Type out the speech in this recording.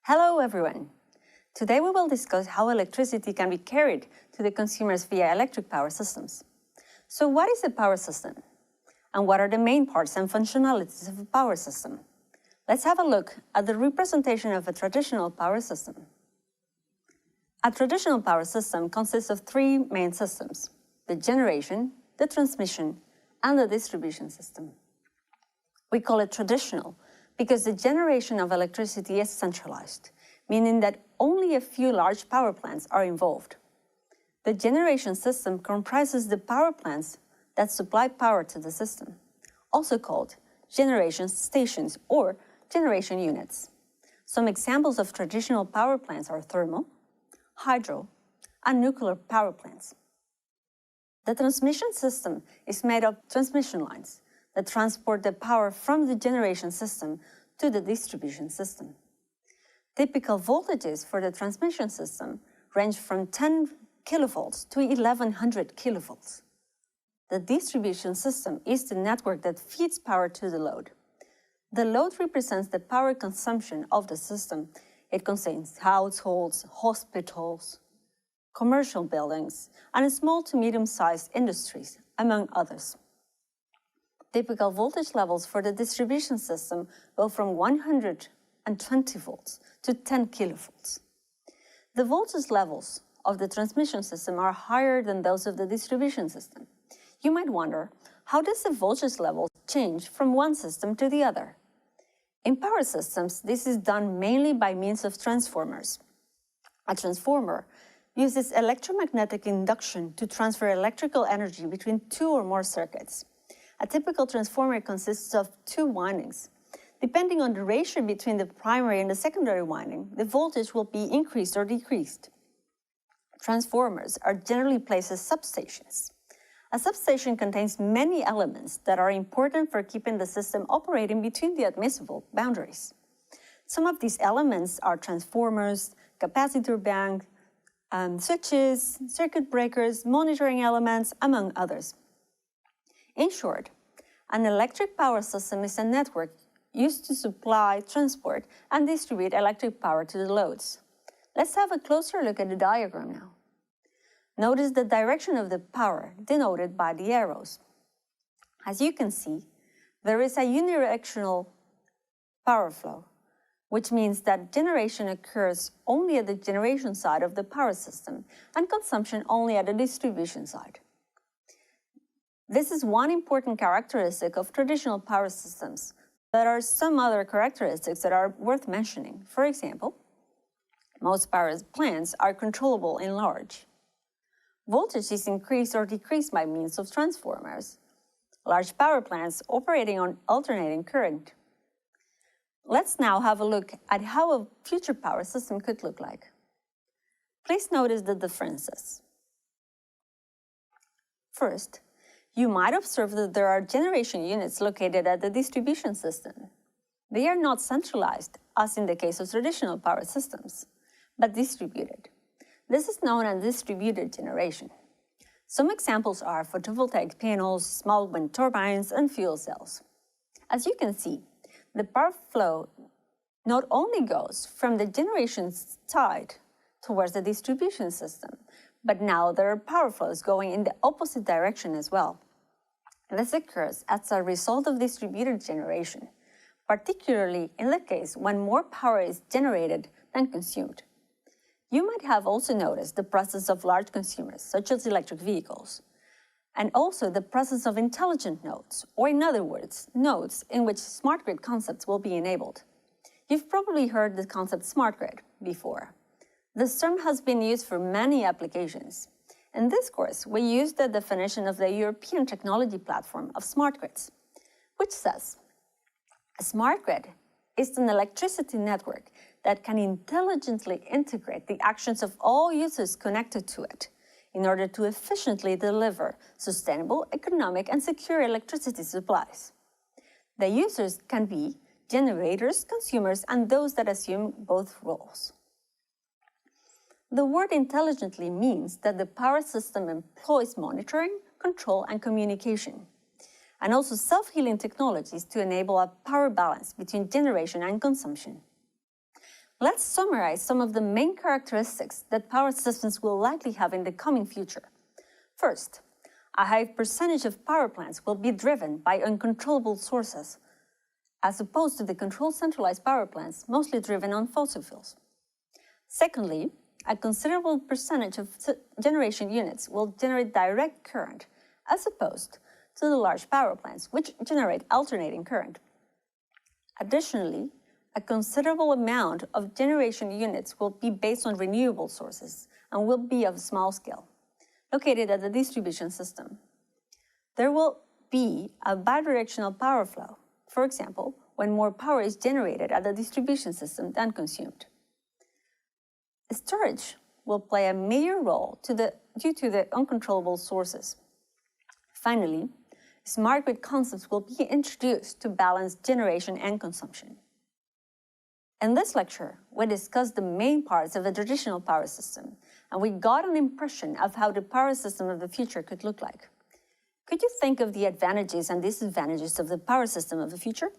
Hello everyone! Today we will discuss how electricity can be carried to the consumers via electric power systems. So what is a power system? And what are the main parts and functionalities of a power system? Let's have a look at the representation of a traditional power system. A traditional power system consists of three main systems: the generation, the transmission, and the distribution system. We call it traditional because the generation of electricity is centralized, meaning that only a few large power plants are involved. The generation system comprises the power plants that supply power to the system, also called generation stations or generation units. Some examples of traditional power plants are thermal, hydro, and nuclear power plants. The transmission system is made of transmission lines that transport the power from the generation system to the distribution system. Typical voltages for the transmission system range from 10 kilovolts to 1100 kilovolts. The distribution system is the network that feeds power to the load. The load represents the power consumption of the system. It contains households, hospitals, commercial buildings, and small to medium-sized industries, among others. Typical voltage levels for the distribution system go from 120 volts to 10 kilovolts. The voltage levels of the transmission system are higher than those of the distribution system. You might wonder, how does the voltage level change from one system to the other? In power systems, this is done mainly by means of transformers. A transformer uses electromagnetic induction to transfer electrical energy between two or more circuits. A typical transformer consists of two windings. Depending on the ratio between the primary and the secondary winding, the voltage will be increased or decreased. Transformers are generally placed as substations. A substation contains many elements that are important for keeping the system operating between the admissible boundaries. Some of these elements are transformers, capacitor bank, switches, circuit breakers, monitoring elements, among others. In short, an electric power system is a network used to supply, transport, and distribute electric power to the loads. Let's have a closer look at the diagram now. Notice the direction of the power denoted by the arrows. As you can see, there is a unidirectional power flow, which means that generation occurs only at the generation side of the power system and consumption only at the distribution side. This is one important characteristic of traditional power systems. There are some other characteristics that are worth mentioning. For example, most power plants are controllable in large. Voltage is increased or decreased by means of transformers. Large power plants operating on alternating current. Let's now have a look at how a future power system could look like. Please notice the differences. First, you might observe that there are generation units located at the distribution system. They are not centralized, as in the case of traditional power systems, but distributed. This is known as distributed generation. Some examples are photovoltaic panels, small wind turbines, and fuel cells. As you can see, the power flow not only goes from the generation side towards the distribution system, but now there are power flows going in the opposite direction as well. This occurs as a result of distributed generation, particularly in the case when more power is generated than consumed. You might have also noticed the presence of large consumers, such as electric vehicles, and also the presence of intelligent nodes, or in other words, nodes in which smart grid concepts will be enabled. You've probably heard the concept smart grid before. This term has been used for many applications. In this course, we use the definition of the European Technology Platform of Smart Grids, which says, a smart grid is an electricity network that can intelligently integrate the actions of all users connected to it in order to efficiently deliver sustainable, economic, and secure electricity supplies. The users can be generators, consumers, and those that assume both roles. The word intelligently means that the power system employs monitoring, control, and communication, and also self-healing technologies to enable a power balance between generation and consumption. Let's summarize some of the main characteristics that power systems will likely have in the coming future. First, a high percentage of power plants will be driven by uncontrollable sources, as opposed to the controlled centralized power plants mostly driven on fossil fuels. Secondly, a considerable percentage of generation units will generate direct current, as opposed to the large power plants, which generate alternating current. Additionally, a considerable amount of generation units will be based on renewable sources and will be of small scale, located at the distribution system. There will be a bidirectional power flow, for example, when more power is generated at the distribution system than consumed. Storage will play a major role due to the uncontrollable sources. Finally, smart grid concepts will be introduced to balance generation and consumption. In this lecture, we discussed the main parts of a traditional power system, and we got an impression of how the power system of the future could look like. Could you think of the advantages and disadvantages of the power system of the future?